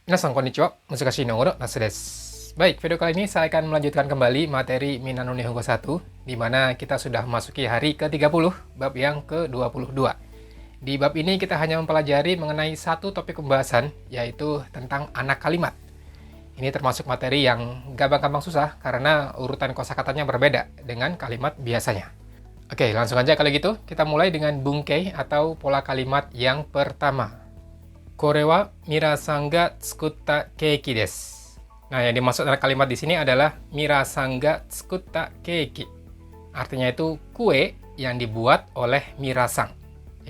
Minasan konnichiwa, Musashi no Oro Nasu desu. Baik, video kali ini saya akan melanjutkan kembali materi Minano Nihongo 1, di mana kita sudah memasuki hari ke-30, bab yang ke-22. Di bab ini kita hanya mempelajari mengenai satu topik pembahasan, yaitu tentang anak kalimat. Ini termasuk materi yang gampang-gampang susah, karena urutan kosakatanya berbeda dengan kalimat biasanya. Oke, langsung aja kalau gitu, kita mulai dengan bunkei atau pola kalimat yang pertama. Kore wa minasan ga tsukutta keiki desu. Nah, yang dimaksud dalam kalimat di sini adalah minasan ga tsukutta keiki. Artinya itu kue yang dibuat oleh minasan.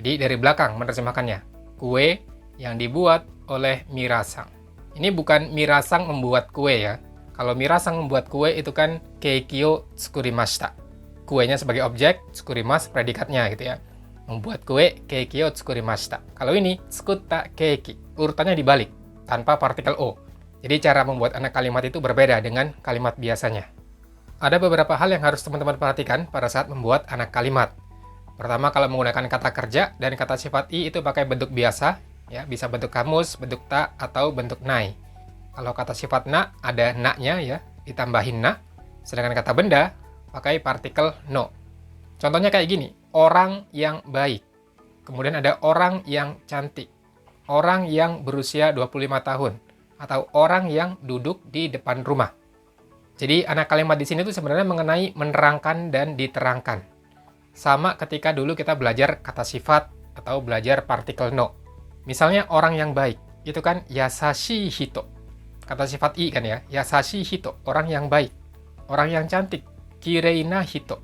Jadi dari belakang menerjemahkannya. Kue yang dibuat oleh minasan. Ini bukan minasan membuat kue ya. Kalau minasan membuat kue itu kan keiki o tsukurimashita. Kuenya sebagai objek, tsukurimasu predikatnya gitu ya. Membuat kue, keiki o tsukurimashita. Kalau ini, tsukutta keiki. Urutannya dibalik, tanpa partikel o. Jadi cara membuat anak kalimat itu berbeda dengan kalimat biasanya. Ada beberapa hal yang harus teman-teman perhatikan pada saat membuat anak kalimat. Pertama, kalau menggunakan kata kerja dan kata sifat i itu pakai bentuk biasa, ya bisa bentuk kamus, bentuk ta, atau bentuk nai. Kalau kata sifat na, ada na-nya ya, ditambahin na. Sedangkan kata benda, pakai partikel no. Contohnya kayak gini, orang yang baik. Kemudian ada orang yang cantik. Orang yang berusia 25 tahun. Atau orang yang duduk di depan rumah. Jadi anak kalimat di sini tuh sebenarnya mengenai menerangkan dan diterangkan. Sama ketika dulu kita belajar kata sifat atau belajar partikel no. Misalnya orang yang baik, itu kan yasashi hito. Kata sifat i kan ya, yasashi hito, orang yang baik. Orang yang cantik, kirei na hito.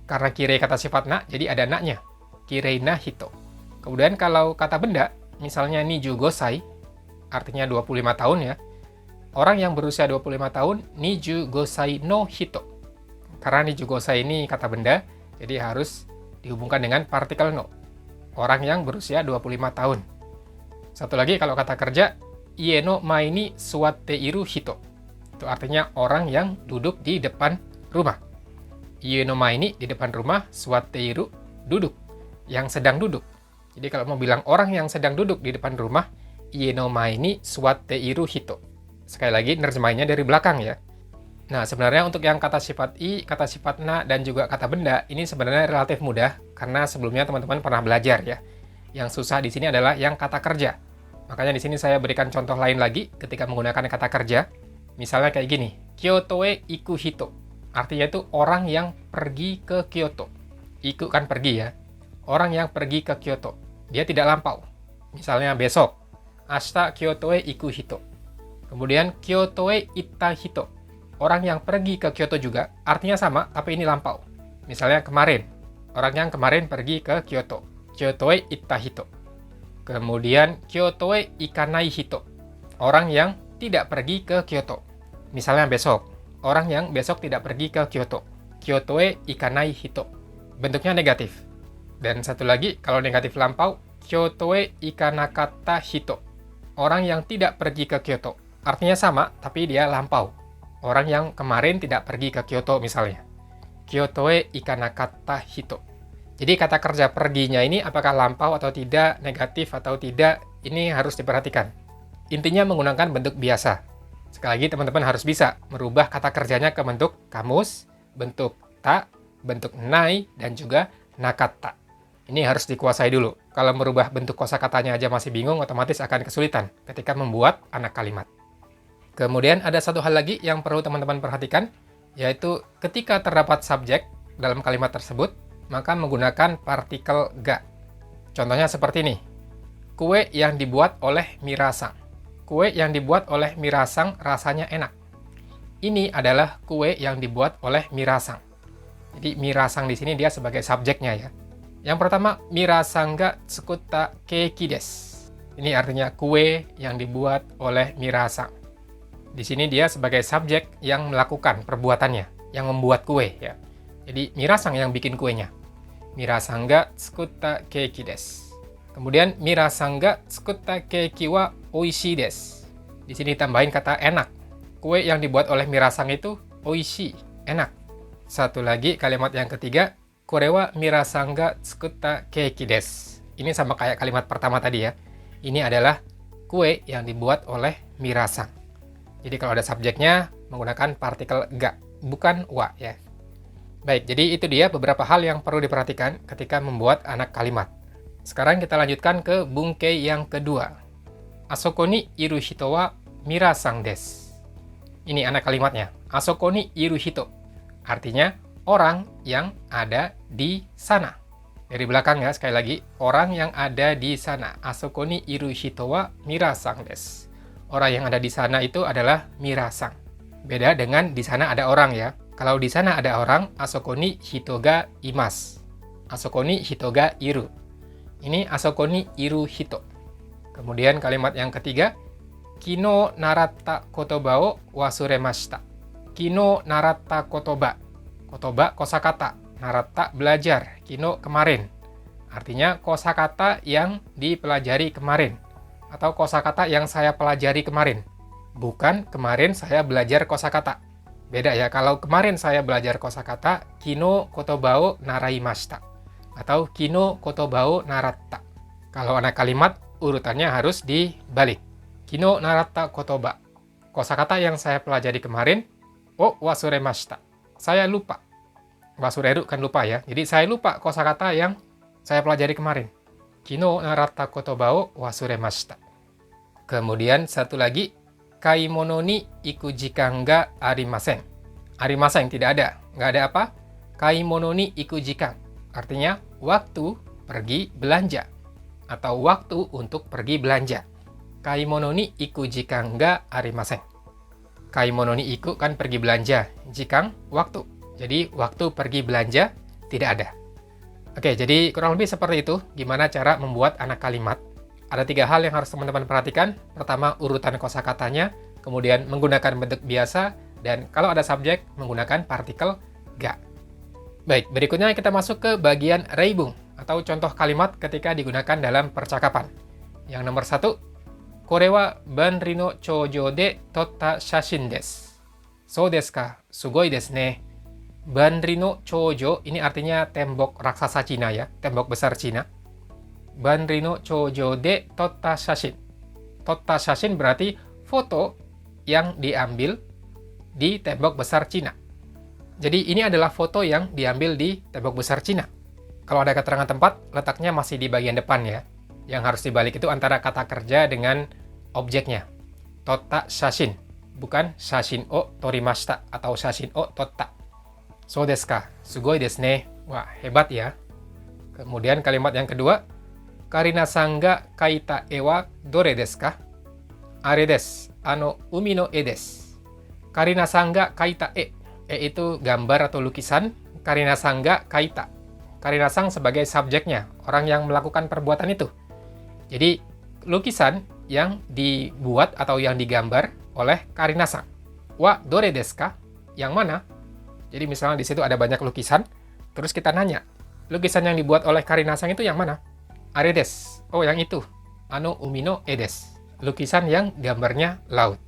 Karena kirei kata sifat na, jadi ada na-nya. Kirei na hito. Kemudian kalau kata benda, misalnya niju gosai, artinya 25 tahun ya. Orang yang berusia 25 tahun, niju gosai no hito. Karena niju gosai ini kata benda, jadi harus dihubungkan dengan partikel no. Orang yang berusia 25 tahun. Satu lagi kalau kata kerja, ie no mai ni suwatte iru hito. Itu artinya orang yang duduk di depan rumah. Ie no mai ni di depan rumah, suwatte iru, duduk, yang sedang duduk. Jadi kalau mau bilang orang yang sedang duduk di depan rumah, ie no mai ni suwatte iru hito. Sekali lagi nerjemahinnya dari belakang ya. Nah, sebenarnya untuk yang kata sifat i, kata sifat na, dan juga kata benda, ini sebenarnya relatif mudah karena sebelumnya teman-teman pernah belajar ya. Yang susah di sini adalah yang kata kerja. Makanya di sini saya berikan contoh lain lagi ketika menggunakan kata kerja. Misalnya kayak gini, Kyoto e iku hito. Artinya itu orang yang pergi ke Kyoto. Iku kan pergi ya. Orang yang pergi ke Kyoto. Dia tidak lampau. Misalnya besok. Ashita Kyoto e iku hito. Kemudian Kyoto e itta hito. Orang yang pergi ke Kyoto juga. Artinya sama, tapi ini lampau. Misalnya kemarin. Orang yang kemarin pergi ke Kyoto. Kyoto e itta hito. Kemudian Kyoto e ikanai hito. Orang yang tidak pergi ke Kyoto. Misalnya besok. Orang yang besok tidak pergi ke Kyoto. Kyoto e ikanai hito. Bentuknya negatif. Dan satu lagi, kalau negatif lampau, Kyoto e ikanakatta hito. Orang yang tidak pergi ke Kyoto. Artinya sama, tapi dia lampau. Orang yang kemarin tidak pergi ke Kyoto misalnya. Kyoto e ikanakatta hito. Jadi kata kerja perginya ini apakah lampau atau tidak, negatif atau tidak, ini harus diperhatikan. Intinya menggunakan bentuk biasa. Sekali lagi teman-teman harus bisa merubah kata kerjanya ke bentuk kamus, bentuk ta, bentuk nai, dan juga nakata. Ini harus dikuasai dulu. Kalau merubah bentuk kosakatanya aja masih bingung, otomatis akan kesulitan ketika membuat anak kalimat. Kemudian ada satu hal lagi yang perlu teman-teman perhatikan, yaitu ketika terdapat subjek dalam kalimat tersebut, maka menggunakan partikel ga. Contohnya seperti ini. Kue yang dibuat oleh minasan. Kue yang dibuat oleh minasan rasanya enak. Ini adalah kue yang dibuat oleh minasan. Jadi minasan di sini dia sebagai subjeknya ya. Yang pertama, minasan ga tsukutta keiki desu. Ini artinya kue yang dibuat oleh minasan. Di sini dia sebagai subjek yang melakukan perbuatannya, yang membuat kue ya. Jadi minasan yang bikin kuenya. Minasan ga tsukutta keiki desu. Kemudian minasan ga tsukutta keiki wa oishii desu. Di sini tambahin kata enak. Kue yang dibuat oleh minasan itu oishii, enak. Satu lagi kalimat yang ketiga, kore wa minasan ga tsukutta keiki desu. Ini sama kayak kalimat pertama tadi ya. Ini adalah kue yang dibuat oleh Mirasang. Jadi kalau ada subjeknya menggunakan partikel ga, bukan wa ya. Baik, jadi itu dia beberapa hal yang perlu diperhatikan ketika membuat anak kalimat. Sekarang kita lanjutkan ke bungkei yang kedua. Asoko ni iru hito wa Mirasang desu. Ini anak kalimatnya. Asoko ni iru hito. Artinya orang yang ada di sana. Dari belakang ya, sekali lagi. Orang yang ada di sana. Asoko ni iru hito wa Mirasang desu. Orang yang ada di sana itu adalah Mirasang. Beda dengan di sana ada orang ya. Kalau di sana ada orang, asoko ni hito ga imasu. Asoko ni hito ga iru. Ini asoko ni iru hito. Kemudian kalimat yang ketiga, kino naratta kotoba o wasuremashita. Kino naratta kotoba. Kotoba kosakata. Naratta belajar. Kino kemarin. Artinya kosakata yang dipelajari kemarin. Atau kosakata yang saya pelajari kemarin. Bukan kemarin saya belajar kosakata. Beda ya, kalau kemarin saya belajar kosakata, kino kotoba o naraimashita. Atau kino kotoba o naratta. Kalau anak kalimat, urutannya harus dibalik. Kino naratta kotoba. Kosakata yang saya pelajari kemarin, o wasuremashita. Saya lupa. Wasureru kan lupa ya. Jadi saya lupa kosakata yang saya pelajari kemarin. Kino naratta kotoba o wasuremashita. Kemudian satu lagi, kaimono ni iku jikan ga arimasen. Arimasen tidak ada. Nggak ada apa? Kaimono ni iku jikan. Artinya waktu pergi belanja. Atau waktu untuk pergi belanja. Kaimono ni iku jikan ga arimasen. Kaimono ni iku kan pergi belanja. Jikan waktu. Jadi waktu pergi belanja tidak ada. Oke, jadi kurang lebih seperti itu gimana cara membuat anak kalimat. Ada 3 hal yang harus teman-teman perhatikan. Pertama, urutan kosakatanya, kemudian menggunakan bentuk biasa, dan kalau ada subjek, menggunakan partikel ga. Baik, berikutnya kita masuk ke bagian reibung, atau contoh kalimat ketika digunakan dalam percakapan. Yang nomor 1, kore wa banri no choujo de totta shashin desu. So desu ka? Sugoi desu ne. Banri no choujo, ini artinya tembok raksasa Cina ya, tembok besar Cina. Banri no choujo de totta shashin. Totta shashin berarti foto yang diambil di tembok besar Cina. Jadi ini adalah foto yang diambil di tembok besar Cina. Kalau ada keterangan tempat, letaknya masih di bagian depan ya. Yang harus dibalik itu antara kata kerja dengan objeknya. Totta shashin, bukan shashin o torimashita atau shashin o totta. So desu ka? Sugoi desu ne. Wah, hebat ya. Kemudian kalimat yang kedua, Karina-san ga kaita e wa dore desu ka? Are desu. Umi no e desu. Karina-san ga kaita e. E itu gambar atau lukisan. Karina-san ga kaita. Karina-san sebagai subjeknya, orang yang melakukan perbuatan itu. Jadi, lukisan yang dibuat atau yang digambar oleh Karina-san. Wa dore desu ka? Yang mana? Jadi misalnya di situ ada banyak lukisan, terus kita nanya, lukisan yang dibuat oleh Karina-san itu yang mana? Are desu. Oh, yang itu. Umi no e desu. Lukisan yang gambarnya laut.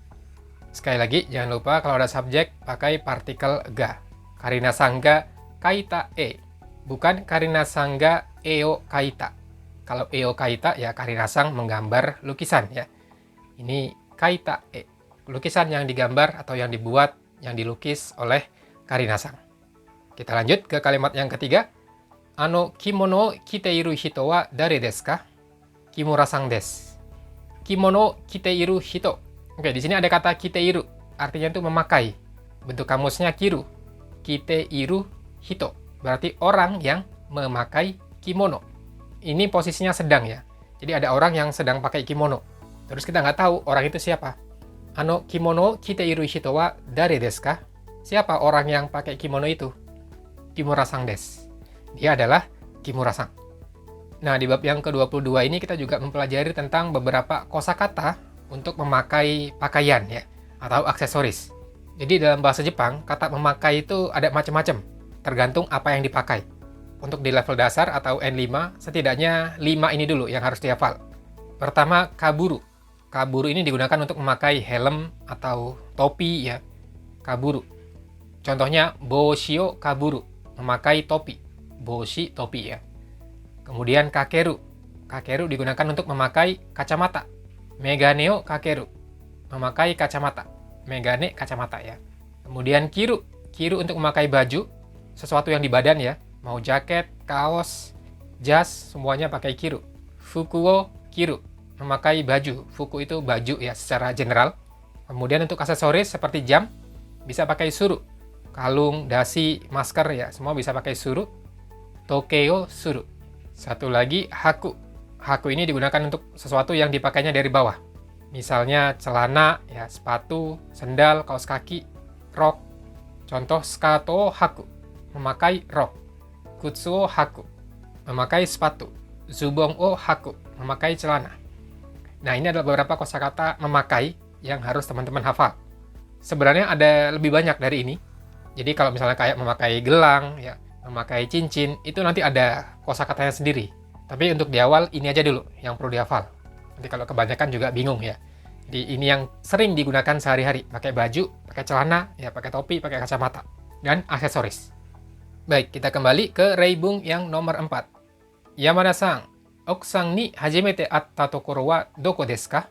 Sekali lagi, jangan lupa kalau ada subjek, pakai partikel ga. Karina-san ga kaita e. Bukan Karina-san ga eo kaita. Kalau eo kaita, ya Karina-san menggambar lukisan ya. Ini kaita e. Lukisan yang digambar atau yang dibuat, yang dilukis oleh Karina-san. Kita lanjut ke kalimat yang ketiga. Kimono kiteiru hito wa dare desu ka? Kimura-san desu. Kimono kiteiru hito. Oke, di sini ada kata kiteiru. Artinya itu memakai. Bentuk kamusnya kiru. Kiteiru hito. Berarti orang yang memakai kimono. Ini posisinya sedang ya. Jadi ada orang yang sedang pakai kimono. Terus kita nggak tahu orang itu siapa. Kimono kiteiru hito wa dare desu ka? Siapa orang yang pakai kimono itu? Kimura-san desu. Dia adalah Kimura-san. Nah, di bab yang ke-22 ini kita juga mempelajari tentang beberapa kosakata untuk memakai pakaian ya, atau aksesoris. Jadi dalam bahasa Jepang, kata memakai itu ada macam-macam, tergantung apa yang dipakai. Untuk di level dasar atau N5, setidaknya 5 ini dulu yang harus dihafal. Pertama, kaburu. Kaburu ini digunakan untuk memakai helm atau topi ya, kaburu. Contohnya, boshio kaburu, memakai topi. Boshi, topi ya. Kemudian kakeru. Kakeru digunakan untuk memakai kacamata. megane o kakeru, memakai kacamata. Megane, kacamata ya. Kemudian kiru, kiru untuk memakai baju, sesuatu yang di badan ya. Mau jaket, kaos, jas, semuanya pakai kiru. Fuku o kiru, memakai baju. Fuku itu baju ya secara general. Kemudian untuk aksesoris seperti jam, bisa pakai suru. Kalung, dasi, masker ya, semua bisa pakai suru. Toke o suru. Satu lagi, haku. Haku ini digunakan untuk sesuatu yang dipakainya dari bawah. Misalnya celana, ya, sepatu, sendal, kaos kaki, rok. Contoh skato haku, memakai rok. Kutsu o haku, memakai sepatu. Zubong o haku, memakai celana. Nah, ini adalah beberapa kosakata memakai yang harus teman-teman hafal. Sebenarnya ada lebih banyak dari ini. Jadi kalau misalnya kayak memakai gelang, ya, memakai cincin, itu nanti ada kosakatanya sendiri. Tapi untuk di awal ini aja dulu yang perlu dihafal. Nanti kalau kebanyakan juga bingung ya. Jadi ini yang sering digunakan sehari-hari. Pakai baju, pakai celana, ya pakai topi, pakai kacamata. Dan aksesoris. Baik, kita kembali ke reibung yang nomor 4. Yamada-san, okusang ni hajimete atta tokoro wa doko desu ka?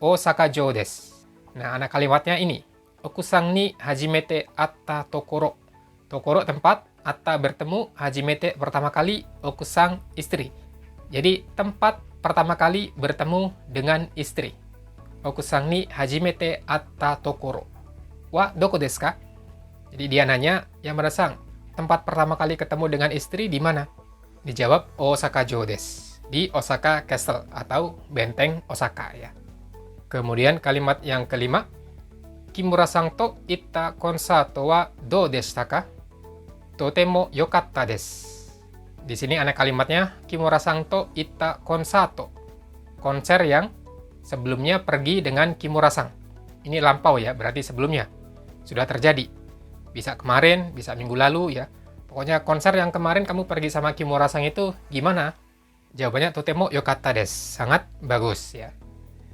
Osaka jo desu. Nah, anak kalimatnya ini. Okusang ni hajimete atta tokoro. Tokoro tempat, atta bertemu, hajimete pertama kali, okusang istri. Jadi tempat pertama kali bertemu dengan istri. Okusang ni hajimete atta tokoro wa doko desu ka? Jadi dia nanya, Yamada-san, tempat pertama kali ketemu dengan istri di mana? Dijawab Osaka jo desu. Di Osaka Castle atau benteng Osaka ya. Kemudian kalimat yang kelima, Kimura-san to itta konsato wa dou deshita ka? Totemo yokatta desu. Di sini ada kalimatnya, Kimura-san to itta konsato. Konser yang sebelumnya pergi dengan Kimura-san. Ini lampau ya, berarti sebelumnya. Sudah terjadi. Bisa kemarin, bisa minggu lalu ya. Pokoknya konser yang kemarin kamu pergi sama Kimura-san itu gimana? Jawabannya totemo yokatta desu. Sangat bagus ya.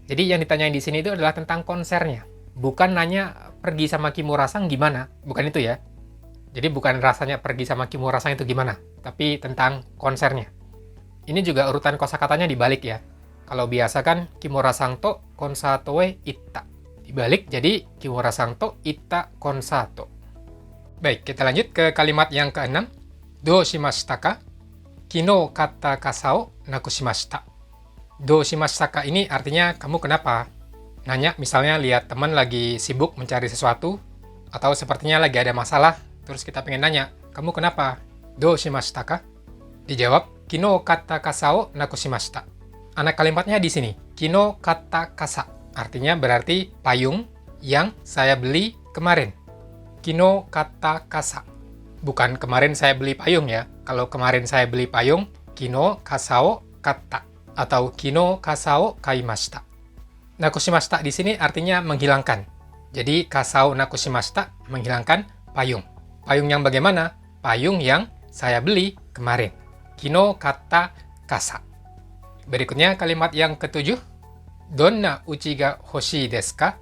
Jadi yang ditanyain di sini itu adalah tentang konsernya. Bukan nanya pergi sama Kimura-san gimana. Bukan itu ya. Jadi bukan rasanya pergi sama Kimura-san itu gimana, tapi tentang konsernya. Ini juga urutan kosakatanya dibalik ya. Kalau biasa kan Kimura-san to konsato e itta. Dibalik jadi Kimura-san to itta konsato. Baik, kita lanjut ke kalimat yang keenam. Dou shimashita ka? Kino katta kasa o nakushimashita. Dou shimashita ka ini artinya kamu kenapa? Nanya misalnya lihat teman lagi sibuk mencari sesuatu, atau sepertinya lagi ada masalah, terus kita pengen nanya, kamu kenapa? Dou shimashita ka? Dijawab, kino katta kasa o nakushimashita. Anak kalimatnya di sini, kino katta kasa. Artinya berarti payung yang saya beli kemarin. Kino katta kasa. Bukan kemarin saya beli payung ya. Kalau kemarin saya beli payung, kino kasa o katta. Atau kino kasa o kaimashita. Nakushimashita di sini artinya menghilangkan. Jadi kasa o nakushimashita menghilangkan payung. Payung yang bagaimana? Payung yang saya beli kemarin. Kino katta kasa. Berikutnya kalimat yang ketujuh. Donna uchi ga hoshii desu ka?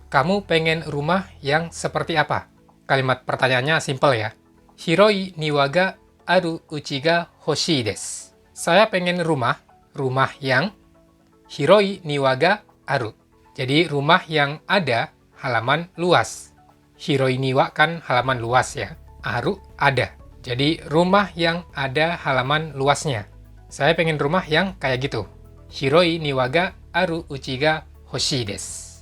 Kamu pengen rumah yang seperti apa? Kalimat pertanyaannya simpel ya. Hiroi niwa ga aru uchi ga hoshii desu. Saya pengen rumah yang hiroi niwa ga aru. Jadi rumah yang ada halaman luas. Hiroi niwa kan halaman luas ya. Aru ada. Jadi rumah yang ada halaman luasnya. Saya pengen rumah yang kayak gitu. Hiroi niwa ga aru uchi ga hoshii desu.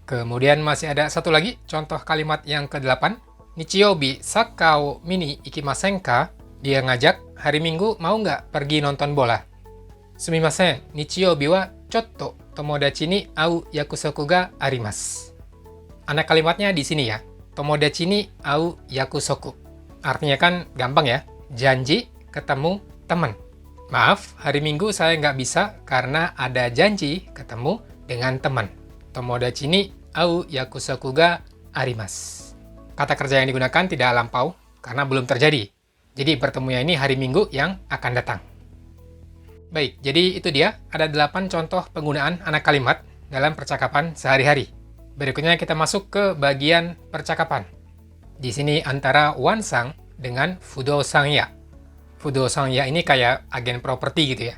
Kemudian masih ada satu lagi contoh kalimat yang ke-8. Nichiyoubi sakka o mini ikimasen ka? Dia ngajak, hari Minggu mau nggak pergi nonton bola? Sumimasen, nichiyoubi wa chotto tomodachi ni au yakusoku ga arimasu. Anak kalimatnya di sini ya. Tomodachi ni au yakusoku. Artinya kan gampang ya. Janji ketemu teman. Maaf, hari Minggu saya nggak bisa karena ada janji ketemu dengan teman. Tomodachi ni au yakusoku ga arimasu. Kata kerja yang digunakan tidak lampau karena belum terjadi. Jadi pertemunya ini hari Minggu yang akan datang. Baik, jadi itu dia. Ada 8 contoh penggunaan anak kalimat dalam percakapan sehari-hari. Berikutnya kita masuk ke bagian percakapan. Di sini antara wansang dengan fudousan ya. Fudousan ya ini kayak agen properti gitu ya.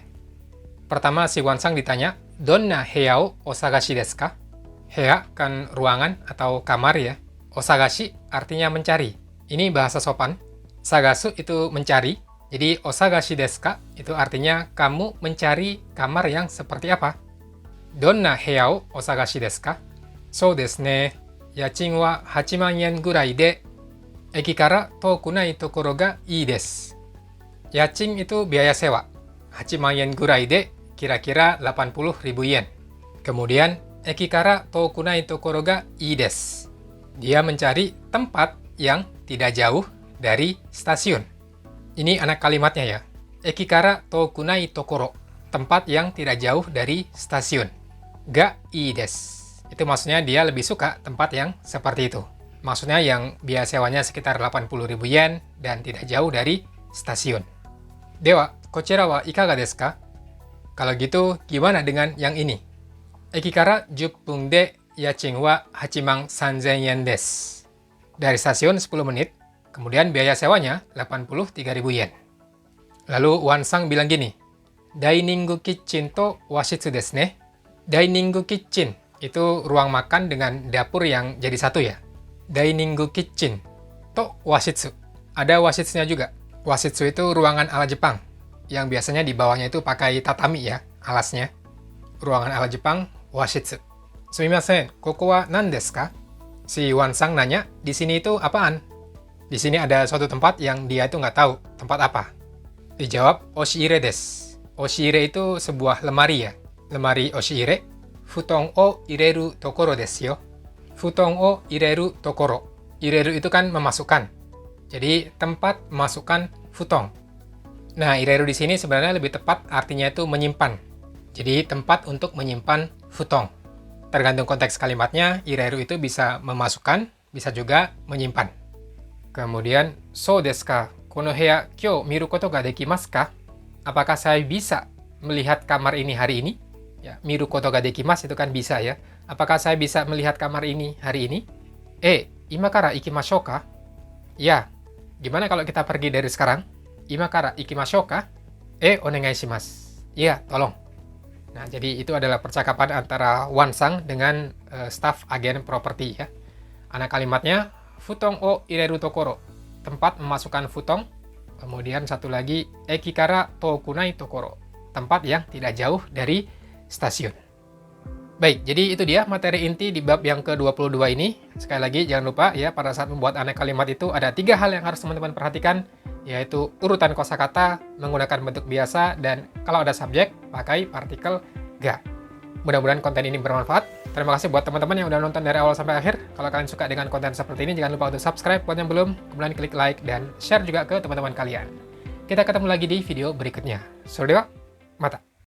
Pertama si wansang ditanya, Donna heya o osagashi desu ka? Heya kan ruangan atau kamar ya. Osagashi artinya mencari. Ini bahasa sopan. Sagasu itu mencari. Jadi osagashi desu ka itu artinya kamu mencari kamar yang seperti apa? Donna heya o osagashi desu ka? Sou desu ne. Yachin wa 8万円ぐらいで駅から遠くないところがいいです. Yachin itu biaya sewa. 8万円ぐらいで kira-kira 80.000 yen. Kemudian, eki kara toku nai tokoro ga ii desu. Dia mencari tempat yang tidak jauh dari stasiun. Ini anak kalimatnya ya. Eki kara toku nai tokoro. Tempat yang tidak jauh dari stasiun. Ga ii desu. Itu maksudnya dia lebih suka tempat yang seperti itu. Maksudnya yang biaya sewanya sekitar 80.000 yen dan tidak jauh dari stasiun. Dewa, kochira wa ikaga desu ka? Kalau gitu, gimana dengan yang ini? Eki kara 10 分で家賃は 83,000 yen desu. Dari stasiun 10 menit, kemudian biaya sewanya 83.000 yen. Lalu Wansang bilang gini, Dining kitchen to washitsu desu ne. Dining kitchen itu ruang makan dengan dapur yang jadi satu ya. Dining kitchen to washitsu. Ada washitsunya juga. Washitsu itu ruangan ala Jepang yang biasanya di bawahnya itu pakai tatami ya, alasnya. Ruangan ala Jepang, washitsu. Sumimasen, koko wa nan desu ka? Si Wansang nanya, di sini itu apaan? Di sini ada suatu tempat yang dia itu nggak tahu tempat apa. Dijawab, oshiire desu. Oshiire itu sebuah lemari ya. Lemari oshiire. Futon o ireru tokoro desu yo. Futon o ireru tokoro. Ireru itu kan memasukkan. Jadi tempat memasukkan futon. Nah, ireru di sini sebenarnya lebih tepat artinya itu menyimpan. Jadi tempat untuk menyimpan futon. Tergantung konteks kalimatnya, ireru itu bisa memasukkan, bisa juga menyimpan. Kemudian, sou desu ka? Kono heya kyou miru koto ga dekimasu ka? Apakah saya bisa melihat kamar ini hari ini? Ya, miru koto ga dekimasu itu kan bisa ya. Apakah saya bisa melihat kamar ini hari ini? Ima kara ikimashou ka? Ya, gimana kalau kita pergi dari sekarang? Ima kara ikimashou ka? Onegai shimasu. Ya, tolong. Nah, jadi itu adalah percakapan antara Wansang dengan staf agen properti ya. Anak kalimatnya, futon o ireru tokoro. Tempat memasukkan futon. Kemudian satu lagi, eki kara toku nai tokoro. Tempat yang tidak jauh dari stasiun. Baik, jadi itu dia materi inti di bab yang ke-22 ini. Sekali lagi, jangan lupa ya, pada saat membuat aneh kalimat itu ada 3 hal yang harus teman-teman perhatikan, yaitu urutan kosakata, menggunakan bentuk biasa, dan kalau ada subjek, pakai partikel ga. Mudah-mudahan konten ini bermanfaat. Terima kasih buat teman-teman yang udah nonton dari awal sampai akhir. Kalau kalian suka dengan konten seperti ini, jangan lupa untuk subscribe buat yang belum, kemudian klik like dan share juga ke teman-teman kalian. Kita ketemu lagi di video berikutnya. Soredewa, mata.